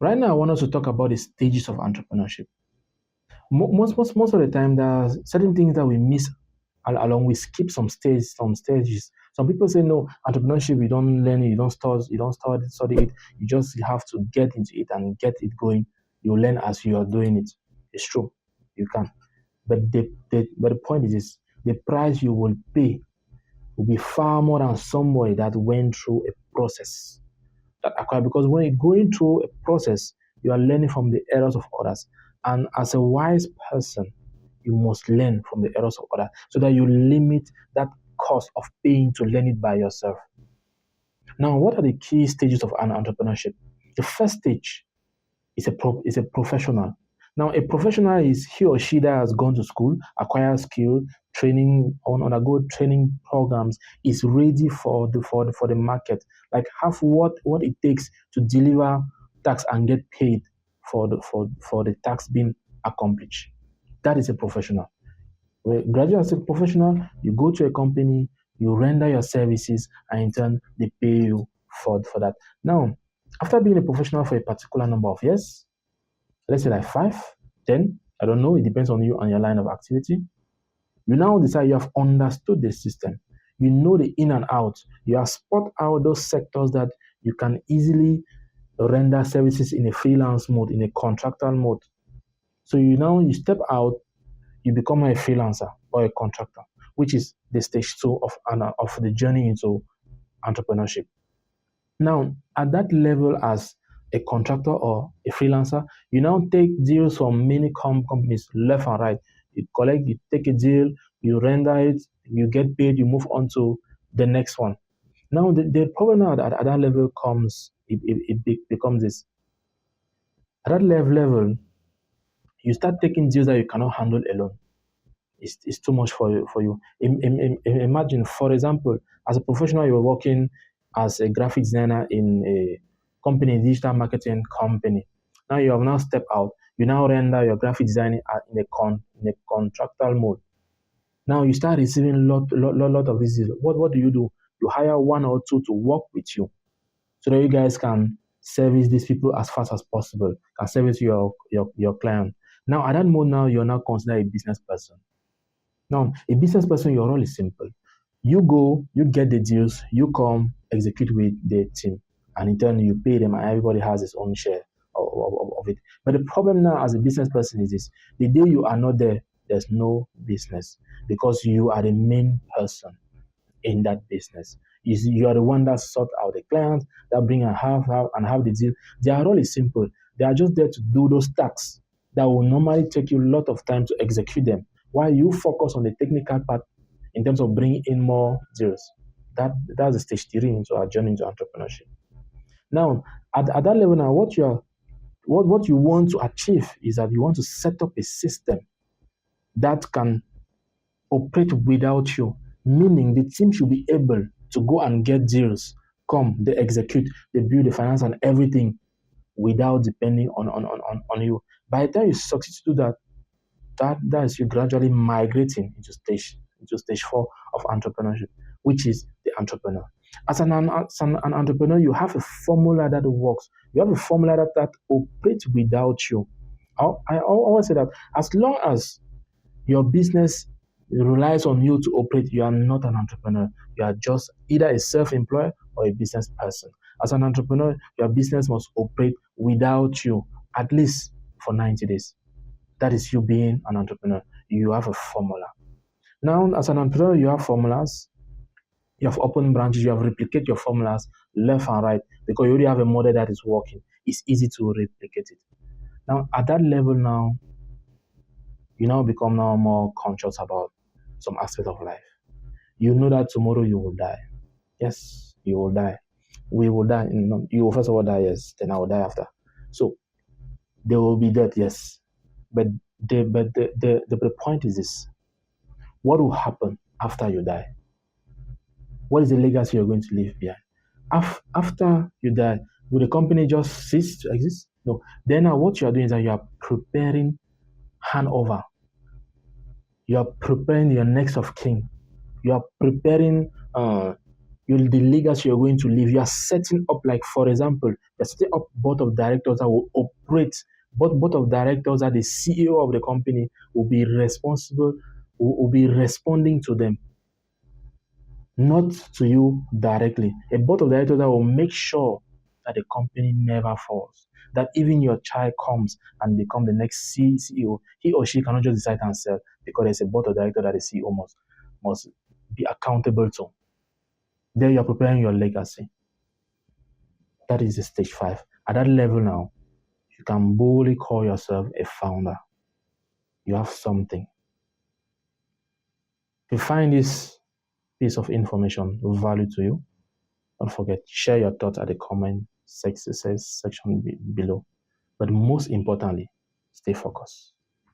Right now, I want us to talk about the stages of entrepreneurship. Most of the time, there are certain things that we miss along. We skip some stages. Some people say, no, entrepreneurship, you don't learn it, you don't study it. You just have to get into it and get it going. You learn as you are doing it. It's true. You can. But the point is this, the price you will pay will be far more than somebody that went through a process that acquired. Because when you're going through a process, you are learning from the errors of others. And as a wise person, you must learn from the errors of others so that you limit that cost of paying to learn it by yourself. Now, what are the key stages of an entrepreneurship? The first stage is a professional. Now, a professional is he or she that has gone to school, acquired skill, training, undergo training programs, is ready for the market. Like have what it takes to deliver tax and get paid for the tax being accomplished. That is a professional. When you graduate as a professional, you go to a company, you render your services, and in turn they pay you for that. Now, after being a professional for a particular number of years, let's say like 5, 10, I don't know, it depends on you and your line of activity. You now decide you have understood the system. You know the in and out. You have spot out those sectors that you can easily render services in a freelance mode, in a contractual mode. So you step out, you become a freelancer or a contractor, which is the stage 2 of the journey into entrepreneurship. Now, at that level as a contractor or a freelancer, you now take deals from many companies left and right. You take a deal, you render it, you get paid, you move on to the next one. Now, the problem now at that level becomes this. At that level, you start taking deals that you cannot handle alone. It's too much for you. Imagine, for example, as a professional, you're working as a graphic designer in a company, digital marketing company. Now you have now stepped out. You now render your graphic design in a contractual mode. Now you start receiving lot of these. What do? You hire 1 or 2 to work with you, so that you guys can service these people as fast as possible. Can service your client. Now at that mode, now you're now considered a business person. Now, a business person, your role is simple. You go, you get the deals, you come, execute with the team, and in turn, you pay them, and everybody has his own share of it. But the problem now as a business person is this. The day you are not there, there's no business because you are the main person in that business. You are the one that sort out the clients, that bring and have the deal. Their role is simple. They are just there to do those tasks that will normally take you a lot of time to execute them, while you focus on the technical part in terms of bringing in more deals. That's the stage 3 into our journey into entrepreneurship. Now, at that level now, what you want to achieve is that you want to set up a system that can operate without you, meaning the team should be able to go and get deals, they execute, they build the finance and everything without depending on you. By the time you succeed to do that, that is you gradually migrating into stage 4 of entrepreneurship, which is the entrepreneur. As an entrepreneur, you have a formula that works. You have a formula that operates without you. I always say that as long as your business relies on you to operate, you are not an entrepreneur. You are just either a self-employed or a business person. As an entrepreneur, your business must operate without you, at least for 90 days. That is you being an entrepreneur. You have a formula. Now, as an entrepreneur, you have formulas. You have open branches. You have replicate your formulas left and right because you already have a model that is working. It's easy to replicate it. Now, at that level now, you now become now more conscious about some aspect of life. You know that tomorrow you will die. Yes, you will die. We will die. You will first of all die, yes. Then I will die after. So, there will be death, yes. But the point is this. What will happen after you die? What is the legacy you're going to leave behind? After you die, will the company just cease to exist? No. Then now what you are doing is that you are preparing handover. You are preparing your next of kin. You are preparing the legacy you're going to leave. You are setting up, like, for example, you're setting up board of directors that will operate. Board of directors that the CEO of the company will be responsible, will be responding to them, not to you directly. A board of directors that will make sure that the company never falls. That even your child comes and become the next CEO, he or she cannot just decide and sell, because there's a board of directors that the CEO must be accountable to. There you are preparing your legacy. That is the stage 5. At that level now, you can boldly call yourself a founder. You have something. If you find this piece of information of value to you, don't forget, share your thoughts at the comment section below. But most importantly, stay focused.